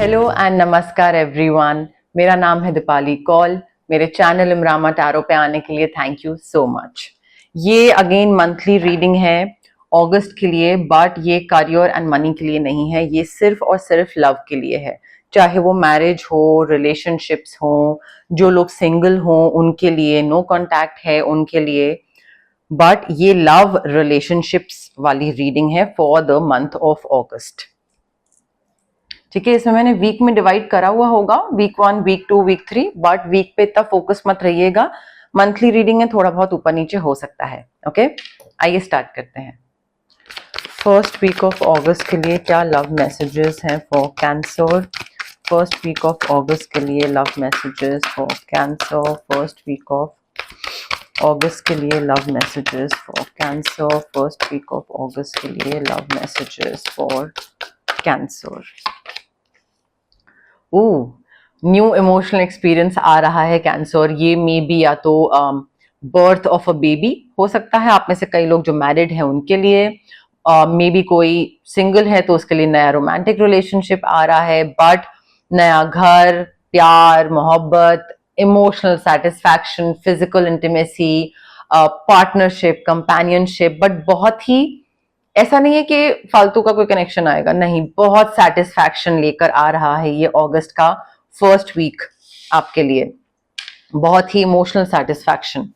Hello and नमस्कार everyone. मेरा नाम है दीपाली कौल। मेरे चैनल इमरामा टैरो पे आने के लिए थैंक यू सो मच। ये अगेन मंथली रीडिंग है अगस्त के लिए, बट ये करियर एंड मनी के लिए नहीं है। ये सिर्फ और सिर्फ लव के लिए है। चाहे वो मैरिज हो, रिलेशनशिप्स हो, जो लोग सिंगल हो उनके लिए, नो कॉन्टैक्ट है उनके लिए, बट ये लव रिलेशनशिप्स वाली रीडिंग है फॉर द मंथ ऑफ अगस्त। ठीक है, इसमें मैंने वीक में डिवाइड करा हुआ होगा, week 1, week 2, week 3, but week पे इतना फोकस मत रहिएगा। मंथली रीडिंग है, थोड़ा बहुत ऊपर नीचे हो सकता है। ओके, आइए स्टार्ट करते हैं। फर्स्ट वीक ऑफ अगस्त के लिए क्या लव मैसेजेस हैं for cancer? First week of August के लिए love messages for cancer. First week of August के लिए love messages for cancer. First week of August के लिए love messages for cancer. New emotional experience आ रहा है कैंसर। ये मे बी या तो बर्थ ऑफ अ बेबी हो सकता है, आप में से कई लोग जो मैरिड हैं उनके लिए, मे बी कोई सिंगल है तो उसके लिए नया रोमांटिक रिलेशनशिप आ रहा है, बट नया घर, प्यार, मोहब्बत, emotional satisfaction, physical intimacy, partnership, companionship, but बहुत ही ऐसा नहीं है कि फालतू का कोई कनेक्शन आएगा, नहीं, बहुत सेटिस्फैक्शन लेकर आ रहा है ये अगस्त का फर्स्ट वीक आपके लिए। बहुत ही इमोशनल सेटिस्फैक्शन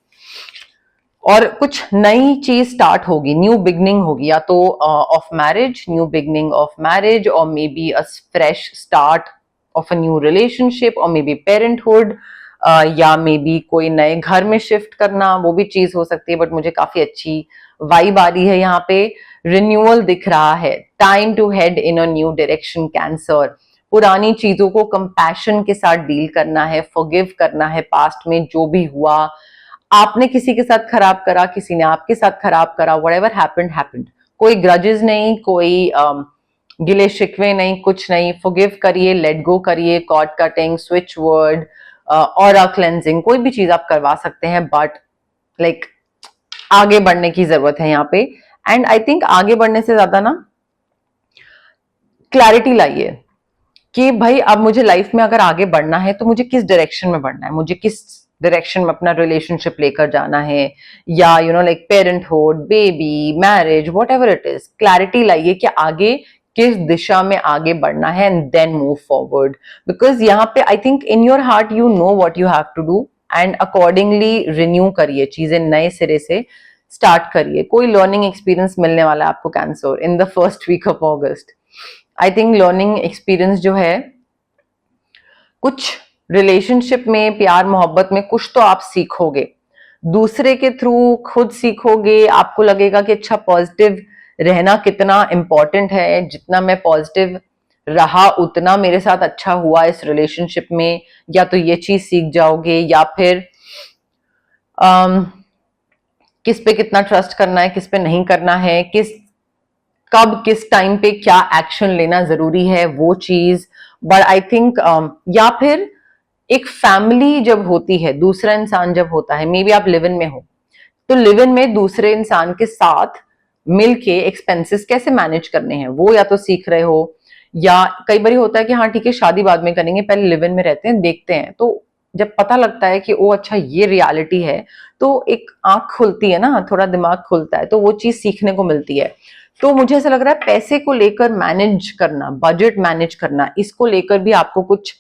और कुछ नई चीज स्टार्ट होगी, न्यू बिगनिंग होगी, या तो of marriage, new beginning of marriage, और मे be a fresh start of a new relationship, और मे बी पेरेंटहुड, या मे बी कोई नए घर में शिफ्ट करना, वो भी चीज हो सकती है। बट मुझे काफी अच्छी वाइब आ रही है यहाँ पे। रिन्यूअल दिख रहा है, time to head in a new direction Cancer. पुरानी चीजों को कंपैशन के साथ डील करना है, फॉरगिव करना है। पास्ट में जो भी हुआ, आपने किसी के साथ खराब करा, किसी ने आपके साथ खराब करा, व्हाटएवर हैपेंड हैपेंड। कोई ग्रजेस नहीं, कोई गिले शिकवे नहीं, कुछ नहीं। फॉरगिव करिए, लेट गो करिए, cord cutting, switch word, aura cleansing, कोई भी चीज आप करवा सकते हैं, बट लाइक आगे बढ़ने की जरूरत है यहाँ पे। एंड आई थिंक आगे बढ़ने से ज्यादा ना क्लैरिटी लाइए कि भाई अब मुझे लाइफ में अगर आगे बढ़ना है तो मुझे किस डायरेक्शन में बढ़ना है, मुझे किस डायरेक्शन में अपना रिलेशनशिप लेकर जाना है, या you know like parenthood, baby, marriage, whatever it is. Clarity लाइए कि आगे किस दिशा में आगे बढ़ना है and then move forward. Because यहाँ पे I think in your heart you know what you have to do and accordingly renew करिए, चीजें नए सिरे से स्टार्ट करिए। कोई लर्निंग एक्सपीरियंस मिलने वाला है आपको Cancer in the first week of August. I think learning experience जो है, कुछ रिलेशनशिप में, प्यार मोहब्बत में कुछ तो आप सीखोगे, दूसरे के थ्रू, खुद सीखोगे। आपको लगेगा कि अच्छा, पॉजिटिव रहना कितना इंपॉर्टेंट है। जितना मैं पॉजिटिव रहा उतना मेरे साथ अच्छा हुआ इस रिलेशनशिप में। या तो ये चीज सीख जाओगे, या फिर किस पे कितना ट्रस्ट करना है, किस पे नहीं करना है, कब किस टाइम पे क्या एक्शन लेना जरूरी है, वो चीज। बट आई थिंक या फिर एक फैमिली जब होती है, दूसरा इंसान जब होता है, मे बी आप लिव इन में हो, तो लिव इन में दूसरे इंसान के साथ मिलके एक्सपेंसेस कैसे मैनेज करने हैं वो या तो सीख रहे हो, या कई बार होता है कि हाँ ठीक है शादी बाद में करेंगे, पहले लिव इन में रहते हैं, देखते हैं। तो जब पता लगता है कि ओ अच्छा ये रियलिटी है, तो एक आंख खुलती है ना, थोड़ा दिमाग खुलता है, तो वो चीज सीखने को मिलती है। तो मुझे ऐसा लग रहा है पैसे को लेकर मैनेज करना, बजट मैनेज करना, इसको लेकर भी आपको कुछ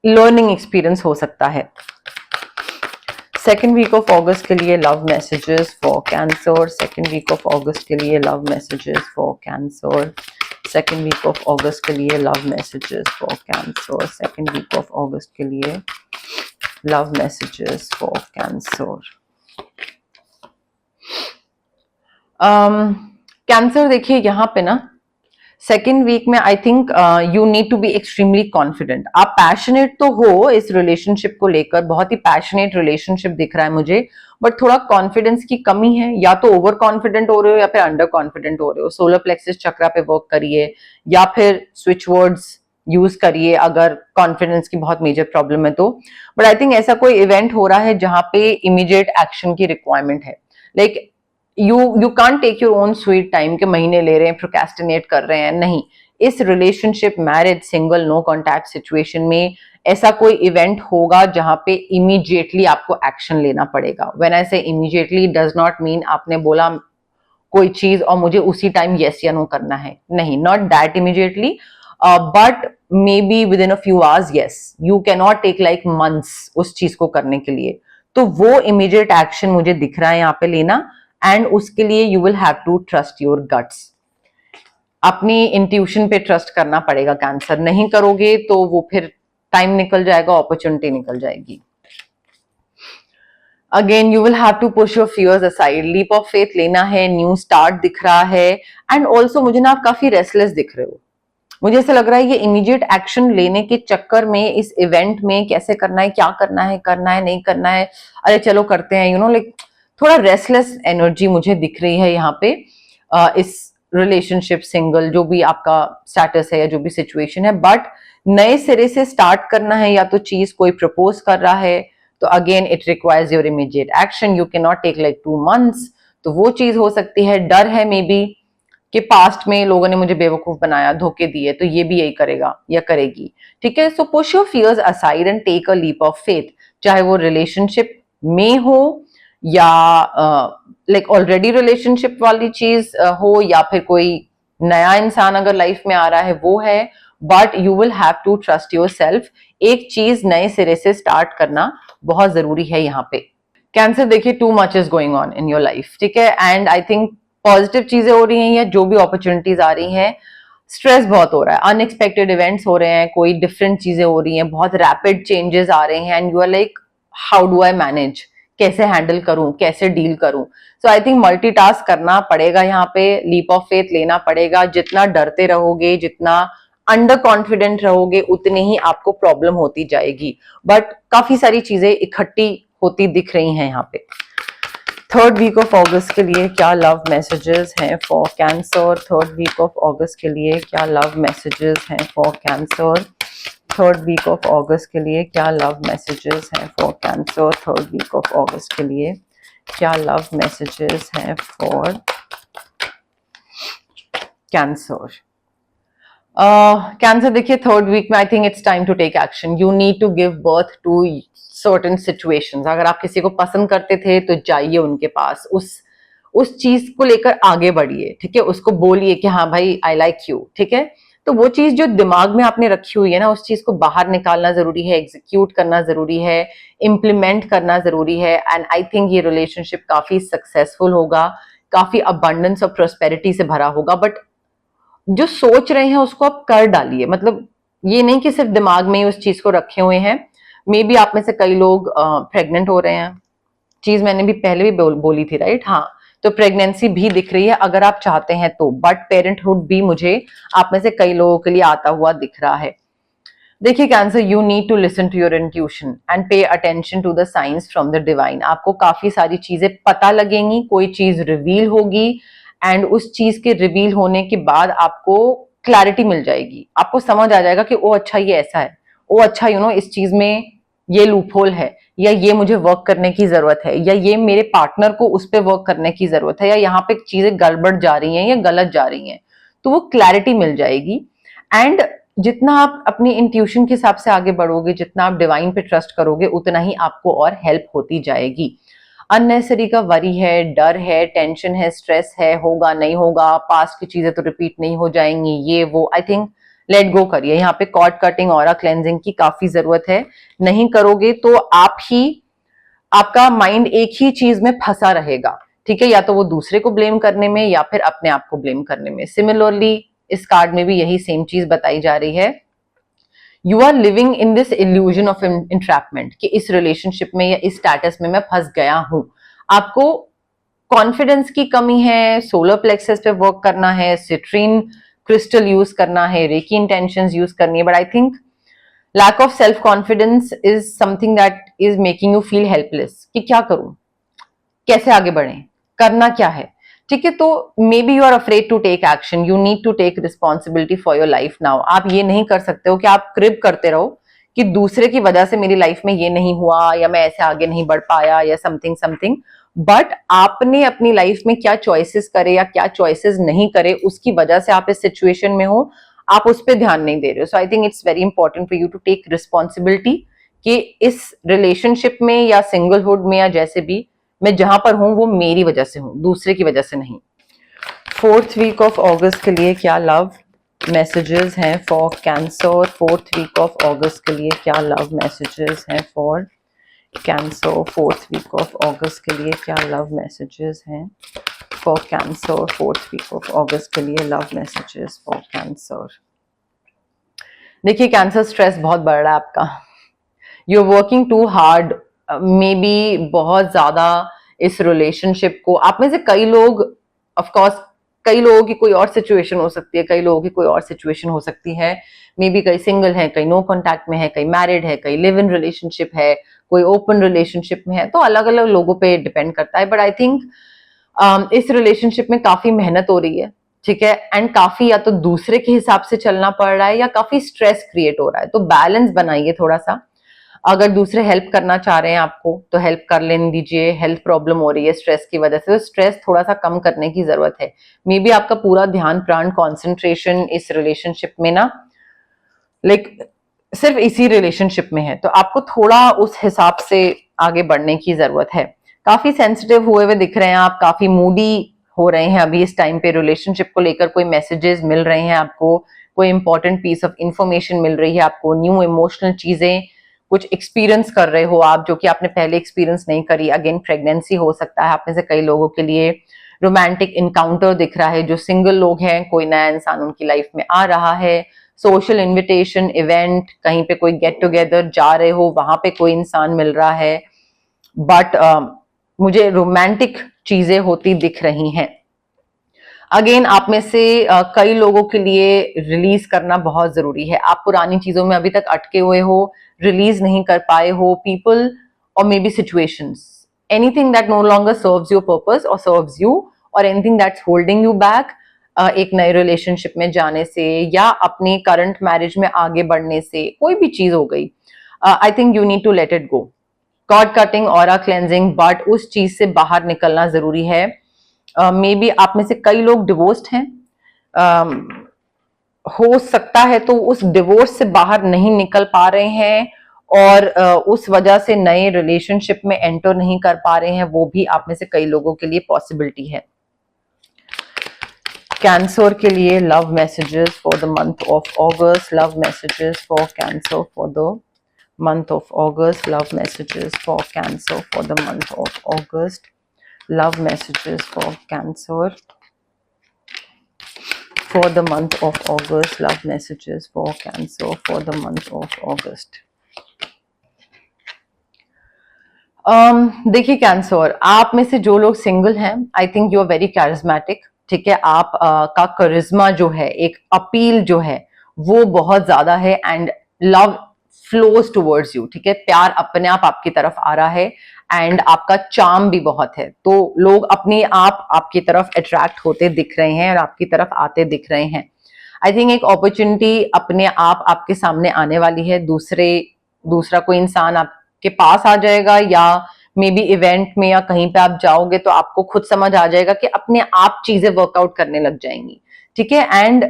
लर्निंग एक्सपीरियंस हो सकता है। सेकेंड वीक ऑफ अगस्त के लिए love messages for Cancer. Second week of August के लिए love messages for Cancer. Second week of August के लिए love messages for Cancer. Second week of August के लिए love messages for Cancer. Cancer देखिए यहाँ पे ना, सेकेंड वीक में I think you need to be extremely confident. आप पैशनेट तो हो इस रिलेशनशिप को लेकर, बहुत ही पैशनेट रिलेशनशिप दिख रहा है मुझे, बट थोड़ा कॉन्फिडेंस की कमी है। या तो ओवर कॉन्फिडेंट हो रहे हो या फिर अंडर कॉन्फिडेंट हो रहे हो। सोलर प्लेक्सिस चक्रा पे वर्क करिए, या फिर स्विच वर्ड्स यूज करिए अगर कॉन्फिडेंस की बहुत मेजर प्रॉब्लम है तो। बट आई थिंक ऐसा कोई इवेंट हो रहा है जहां पे इमीडिएट एक्शन की रिक्वायरमेंट है। Like you can't take your own sweet time के महीने ले रहे हैं, प्रोक्रेस्टिनेट कर रहे हैं, नहीं। इस relationship, marriage, single, no contact situation में ऐसा कोई इवेंट होगा जहां पे इमीडिएटली आपको एक्शन लेना पड़ेगा। व्हेन आई से इमीडिएटली डज नॉट मीन आपने बोला कोई चीज और मुझे उसी टाइम यस या नो करना है, नहीं, not that immediately, but maybe within a few hours, yes, you can not take like months उस चीज को करने के लिए। तो वो इमीडिएट एक्शन मुझे दिख रहा है यहाँ पे लेना, एंड उसके लिए you will have to trust your guts. अपनी इंट्यूशन पे ट्रस्ट करना पड़ेगा कैंसर, नहीं करोगे तो वो फिर टाइम निकल जाएगा, अपॉर्चुनिटी निकल जाएगी। Again you will have to push your fears aside, leap of faith लेना है, न्यू स्टार्ट दिख रहा है, एंड ऑल्सो मुझे ना आप काफी रेस्टलेस दिख रहे हो। मुझे ऐसा लग रहा है ये इमीडिएट एक्शन लेने के चक्कर में, इस इवेंट में कैसे करना है, क्या करना है नहीं करना है, अरे चलो करते हैं, यू नो, लाइक थोड़ा रेस्टलेस एनर्जी मुझे दिख रही है यहाँ पे। इस रिलेशनशिप, सिंगल, जो भी आपका स्टेटस है या जो भी सिचुएशन है, बट नए सिरे से स्टार्ट करना है या तो चीज कोई प्रपोज कर रहा है, तो again it requires your immediate action, you can not take like 2 months। तो वो चीज हो सकती है। डर है मे बी कि पास्ट में लोगों ने मुझे बेवकूफ बनाया, धोखे दिए, तो ये भी यही करेगा या करेगी, ठीक है। So push your fears aside and take a leap of faith, चाहे वो रिलेशनशिप में हो या लाइक ऑलरेडी रिलेशनशिप वाली चीज हो, या फिर कोई नया इंसान अगर लाइफ में आ रहा है वो है, but you will have to trust yourself. एक चीज नए सिरे से स्टार्ट करना बहुत जरूरी है यहाँ पे। कैंसर देखिए, too much is going on in your life, ठीक है, एंड आई थिंक पॉजिटिव चीजें हो रही हैं या जो भी अपॉर्चुनिटीज आ रही हैं, स्ट्रेस बहुत हो रहा है, अनएक्सपेक्टेड इवेंट्स हो रहे हैं, कोई डिफरेंट चीजें हो रही हैं, बहुत रैपिड चेंजेस आ रहे हैं, and you are like how do I manage, कैसे हैंडल करूं, कैसे डील करूं। सो आई थिंक मल्टीटास्क करना पड़ेगा यहाँ पे, लीप ऑफ फेथ लेना पड़ेगा। जितना डरते रहोगे, जितना अंडर कॉन्फिडेंट रहोगे, उतनी ही आपको प्रॉब्लम होती जाएगी, बट काफी सारी चीजें इकट्ठी होती दिख रही हैं यहाँ पे। थर्ड वीक ऑफ अगस्त के लिए क्या लव मैसेजेस हैं for Cancer? Third week of August के लिए क्या लव मैसेजेस हैं for Cancer? Third week of August के लिए क्या लव मैसेजेस हैं for Cancer? Third week of August के लिए क्या लव मैसेजेस हैं फॉर कैंसर? कैंसर देखिए, थर्ड वीक में I think it's time to take action. You need to give birth to certain situations. अगर आप किसी को पसंद करते थे तो जाइए उनके पास, उस चीज को लेकर आगे बढ़िए, ठीक है, उसको बोलिए कि हाँ भाई आई लाइक यू, ठीक है। तो वो चीज जो दिमाग में आपने रखी हुई है ना, उस चीज को बाहर निकालना जरूरी है, एग्जीक्यूट करना जरूरी है, इम्प्लीमेंट करना जरूरी है, एंड आई थिंक ये रिलेशनशिप काफी सक्सेसफुल होगा, काफी अबंडेंस और प्रोस्पेरिटी से भरा होगा। बट जो सोच रहे हैं उसको आप कर डालिए, मतलब ये नहीं कि सिर्फ दिमाग में ही उस चीज को रखे हुए हैं। मे बी आप में से कई लोग प्रेग्नेंट हो रहे हैं, चीज मैंने भी पहले भी बोली थी, राइट? हाँ, तो प्रेगनेंसी भी दिख रही है अगर आप चाहते हैं तो, बट पेरेंटहुड भी मुझे आप में से कई लोगों के लिए आता हुआ दिख रहा है। देखिए Cancer, you need to listen to your intuition and pay attention to the science from the divine. आपको काफी सारी चीजें पता लगेंगी, कोई चीज रिवील होगी, एंड उस चीज के रिवील होने के बाद आपको क्लैरिटी मिल जाएगी, आपको समझ आ जाएगा कि ओ अच्छा ये ऐसा है, ओ अच्छा यू नो इस चीज में ये लूपहोल है, या ये मुझे वर्क करने की जरूरत है, या ये मेरे पार्टनर को उस पर वर्क करने की जरूरत है, या यहाँ पे चीजें गड़बड़ जा रही हैं या गलत जा रही हैं, तो वो क्लैरिटी मिल जाएगी। एंड जितना आप अपनी इंट्यूशन के हिसाब से आगे बढ़ोगे, जितना आप डिवाइन पे ट्रस्ट करोगे, उतना ही आपको और हेल्प होती जाएगी। अननेसेसरी का वरी है, डर है, टेंशन है, स्ट्रेस है, होगा नहीं होगा, पास्ट की चीजें तो रिपीट नहीं हो जाएंगी, ये वो, आई थिंक लेट गो करिए। यहाँ पे कॉर्ड कटिंग, ऑरा क्लेंजिंग की काफी जरूरत है। नहीं करोगे तो आपका माइंड एक ही चीज में फंसा रहेगा, ठीक है, या तो वो दूसरे को ब्लेम करने में या फिर अपने आप को ब्लेम करने में। सिमिलरली इस कार्ड में भी यही सेम चीज बताई जा रही है। You are living in this illusion of entrapment कि इस रिलेशनशिप में या इस स्टेटस में मैं फंस गया हूं। आपको कॉन्फिडेंस की कमी है, सोलर प्लेक्सस पे वर्क करना है, सिट्रीन क्रिस्टल यूज करना है, रेकी इंटेंशंस यूज करनी है, but I think lack of self confidence is something that is making you feel helpless कि क्या करूं, कैसे आगे बढ़ें, करना क्या है, ठीक है। तो maybe you are afraid to take action, you need to take responsibility for your life now. आप ये नहीं कर सकते हो कि आप क्रिप करते रहो कि दूसरे की वजह से मेरी लाइफ में ये नहीं हुआ, या मैं ऐसे आगे नहीं बढ़ पाया, या समथिंग, बट आपने अपनी लाइफ में क्या चॉइसेस करे या क्या चॉइसेस नहीं करे, उसकी वजह से आप इस सिचुएशन में हो। आप उस पर ध्यान नहीं दे रहे हो. So I think it's very important for you to take responsibility कि इस रिलेशनशिप में या सिंगलहुड में या जैसे भी मैं जहां पर हूं वो मेरी वजह से हूं, दूसरे की वजह से नहीं. 4th वीक ऑफ अगस्त के लिए क्या लव मैसेजेस हैं for Cancer? 4th week of August के लिए क्या लव मैसेजेस हैं for Cancer? 4th week of August के लिए क्या लव मैसेजेस हैं for Cancer? 4th week of August के लिए लव मैसेजेस फॉर कैंसर. देखिए कैंसर, स्ट्रेस बहुत बढ़ रहा है आपका. You are working too hard, maybe बहुत ज्यादा इस रिलेशनशिप को. आप में से कई लोग, ऑफ कोर्स कई लोगों की कोई और सिचुएशन हो सकती है, कई लोगों की कोई और सिचुएशन हो सकती है. मे बी कई सिंगल है, कई नो कॉन्टैक्ट में है, कई मैरिड है, कई लिव इन रिलेशनशिप है, कोई ओपन रिलेशनशिप में है. तो अलग अलग लोगों पे डिपेंड करता है. बट आई थिंक इस रिलेशनशिप में काफी मेहनत हो रही है, ठीक है, एंड काफी या तो दूसरे के हिसाब से चलना पड़ रहा है या काफी स्ट्रेस क्रिएट हो रहा है. तो बैलेंस बनाइए थोड़ा सा. अगर दूसरे हेल्प करना चाह रहे हैं आपको तो हेल्प कर लेने दीजिए. हेल्थ प्रॉब्लम हो रही है स्ट्रेस की वजह से, तो स्ट्रेस थोड़ा सा कम करने की जरूरत है. मे बी आपका पूरा ध्यान, प्राण, कॉन्सेंट्रेशन इस रिलेशनशिप में ना लाइक सिर्फ इसी रिलेशनशिप में है, तो आपको थोड़ा उस हिसाब से आगे बढ़ने की जरूरत है. काफी सेंसिटिव हुए हुए दिख रहे हैं आप, काफी मूडी हो रहे हैं अभी इस टाइम पे. रिलेशनशिप को लेकर कोई मैसेजेस मिल रहे हैं आपको, कोई इंपॉर्टेंट पीस ऑफ इंफॉर्मेशन मिल रही है आपको, न्यू इमोशनल चीजें कुछ एक्सपीरियंस कर रहे हो आप जो कि आपने पहले एक्सपीरियंस नहीं करी. अगेन प्रेगनेंसी हो सकता है आप में से कई लोगों के लिए. रोमांटिक इनकाउंटर दिख रहा है. जो सिंगल लोग हैं, कोई नया इंसान उनकी लाइफ में आ रहा है. सोशल इनविटेशन, इवेंट, कहीं पे कोई गेट टुगेदर जा रहे हो, वहां पे कोई इंसान मिल रहा है. बट मुझे रोमांटिक चीजें होती दिख रही हैं. अगेन आप में से कई लोगों के लिए रिलीज करना बहुत जरूरी है. आप पुरानी चीजों में अभी तक अटके हुए हो, रिलीज नहीं कर पाए हो. पीपल और may be situations, anything that no longer serves your purpose और सर्व्स यू, और anything that's holding you back एक नए रिलेशनशिप में जाने से या अपनी करंट मैरिज में आगे बढ़ने से, कोई भी चीज हो गई. I think you need to let it go. Cord cutting, aura cleansing, but उस चीज से बाहर निकलना जरूरी है. मे बी आप में से कई लोग डिवोर्स्ड हैं. हो सकता है तो उस डिवोर्स से बाहर नहीं निकल पा रहे हैं और उस वजह से नए रिलेशनशिप में एंटर नहीं कर पा रहे हैं. वो भी आप में से कई लोगों के लिए पॉसिबिलिटी है. कैंसर के लिए love messages for the month of August. Love messages for cancer for the month of August. Love messages for Cancer for the month of August. Love messages for Cancer for the month of August. Love messages for Cancer for the month of August. देखिए Cancer, आप में से जो लोग single हैं, I think you are very charismatic, ठीक है. आप का करिश्मा जो है, एक अपील जो है वो बहुत ज्यादा है and love flows towards you, ठीक है. प्यार अपने आप आपकी तरफ आ रहा है एंड आपका चार्म भी बहुत है. तो लोग अपने आप आपकी तरफ अट्रैक्ट होते दिख रहे हैं और आपकी तरफ आते दिख रहे हैं. आई थिंक एक अपॉर्चुनिटी अपने आप आपके सामने आने वाली है. दूसरा कोई इंसान आपके पास आ जाएगा या मे बी इवेंट में या कहीं पे आप जाओगे तो आपको खुद समझ आ जाएगा कि अपने आप चीजें वर्कआउट करने लग जाएंगी, ठीक है. And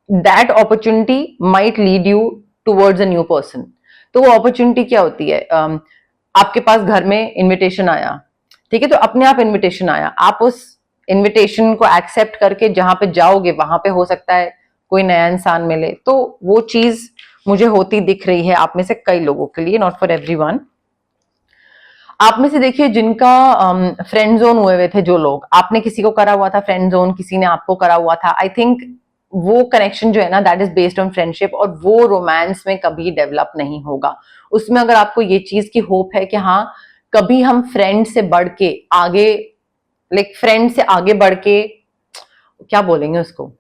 that opportunity might lead you towards a new person. तो वो अपॉर्चुनिटी क्या होती है? आपके पास घर में इनविटेशन आया, ठीक है, तो अपने आप इनविटेशन आया. आप उस इनविटेशन को एक्सेप्ट करके जहां पे जाओगे वहां पे हो सकता है कोई नया इंसान मिले. तो वो चीज मुझे होती दिख रही है आप में से कई लोगों के लिए, नॉट फॉर एवरीवन. आप में से देखिए जिनका फ्रेंड जोन हुए थे, जो लोग, आपने किसी को करा हुआ था फ्रेंड जोन, किसी ने आपको करा हुआ था. आई थिंक वो कनेक्शन जो है ना, that is based on friendship, और वो रोमांस में कभी डेवलप नहीं होगा. उसमें अगर आपको ये चीज की होप है कि हाँ कभी हम फ्रेंड से बढ़ के आगे, लाइक फ्रेंड से आगे बढ़ के क्या बोलेंगे उसको,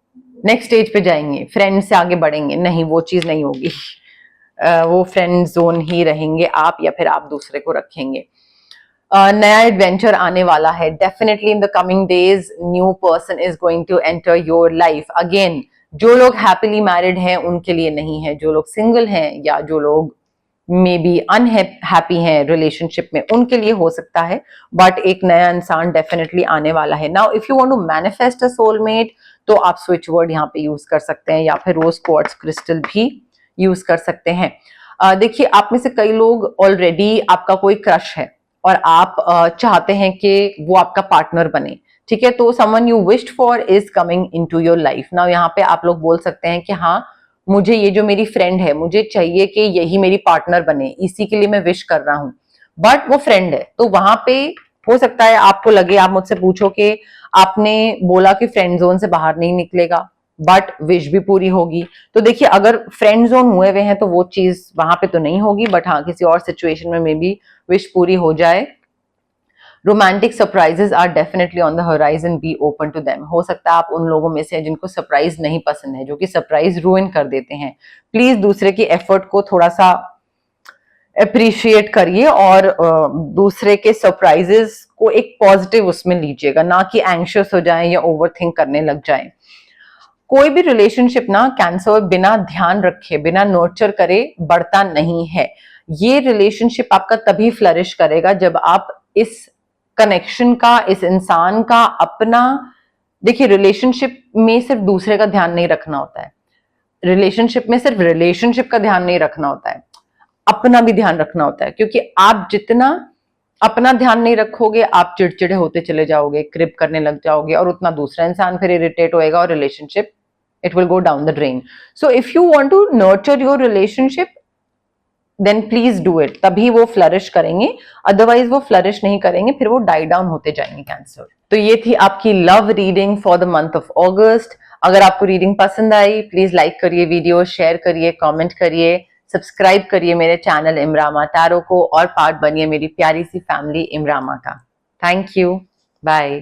नेक्स्ट स्टेज पे जाएंगे, फ्रेंड से आगे बढ़ेंगे, नहीं, वो चीज नहीं होगी. वो फ्रेंड जोन ही रहेंगे आप, या फिर आप दूसरे को रखेंगे. नया एडवेंचर आने वाला है. Definitely in the coming days new person is going to enter your life. Again जो लोग हैप्पीली मैरिड हैं उनके लिए नहीं है, जो लोग सिंगल हैं या जो लोग मे बी अनहैप्पी हैं रिलेशनशिप में, उनके लिए हो सकता है, बट एक नया इंसान डेफिनेटली आने वाला है। Now if you want to manifest a soulmate, तो आप स्विच वर्ड यहाँ पे यूज कर सकते हैं, या फिर रोज क्वार्ट्ज क्रिस्टल भी यूज कर सकते हैं। देखिए, आप में से कई लोग ऑलरेडी आपका कोई क्रश है और आप चाहते हैं कि वो आपका पार्टनर बने, ठीक है, तो someone you wished for is coming into your life. Now यहाँ पे आप लोग बोल सकते हैं कि हाँ, मुझे ये जो मेरी फ्रेंड है, मुझे चाहिए कि यही मेरी पार्टनर बने, इसी के लिए मैं विश कर रहा हूं, बट वो फ्रेंड है, तो वहां पे हो सकता है आपको लगे, आप मुझसे पूछो कि आपने बोला कि फ्रेंड जोन से बाहर नहीं निकलेगा, बट विश भी पूरी होगी। तो देखिए, अगर फ्रेंड जोन हुए हुए हैं तो वो चीज वहां पे तो नहीं होगी, बट हाँ, किसी और सिचुएशन में मे बी विश पूरी हो जाए। Romantic surprises are definitely on the horizon, be open to them. हो सकता है आप उन लोगों में से जिनको सरप्राइज नहीं पसंद है, जो कि सरप्राइज रूइन कर देते हैं। प्लीज दूसरे की एफर्ट को थोड़ा सा अप्रिशिएट करिए और दूसरे के सरप्राइजेस को एक पॉजिटिव उसमें लीजिएगा, ना कि एंग्शियस हो जाएं या ओवरथिंक करने लग जाएं। कोई भी रिलेशनशिप ना कैंसर बिना ध्यान रखे, बिना नर्चर करे बढ़ता नहीं है। ये रिलेशनशिप आपका तभी फ्लरिश करेगा जब आप इस कनेक्शन का, इस इंसान का अपना, देखिए रिलेशनशिप में सिर्फ दूसरे का ध्यान नहीं रखना होता है, रिलेशनशिप में सिर्फ रिलेशनशिप का ध्यान नहीं रखना होता है, अपना भी ध्यान रखना होता है। क्योंकि आप जितना अपना ध्यान नहीं रखोगे, आप चिड़चिड़े होते चले जाओगे, क्रिप करने लग जाओगे, और उतना दूसरा इंसान फिर इरिटेट होएगा और relationship it will go down the drain. So if you want to nurture your relationship, then please do it, तभी वो फ्लरिश करेंगे, अदरवाइज वो फ्लरिश नहीं करेंगे, फिर वो डाई डाउन होते जाएंगे कैंसर। तो ये थी आपकी love reading for the month of अगस्त। अगर आपको रीडिंग पसंद आई, प्लीज लाइक करिए वीडियो, शेयर करिए, कमेंट करिए, सब्सक्राइब करिए मेरे चैनल इमरामा टैरो को, और पार्ट बनिए मेरी प्यारी सी फैमिली इमरामा का। Thank you, bye.